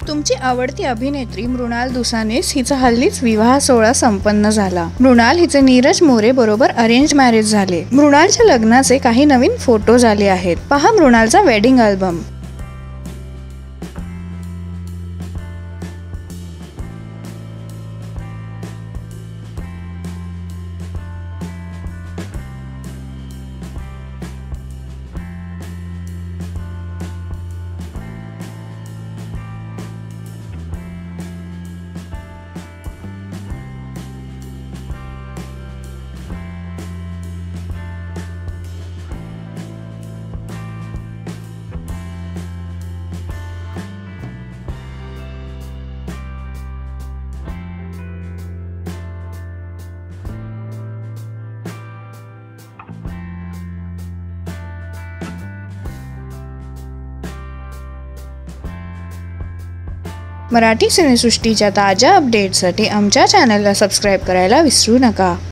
तुमची आवडती अभिनेत्री मृणाल दुसानेस हिचा हल्लीच विवाह सोहळा संपन्न झाला। मृणाल हिचे नीरज मोरे बरोबर अरेंज मॅरेज झाले। मृणालच्या लग्नाचे काही नवीन फोटोज आले आहेत। पहा मृणालचा वेडिंग अल्बम। मराठी सिनेसृष्टीच्या ताज्या अपडेट्ससाठी आमच्या चॅनलला सबस्क्राईब करायला विसरू नका।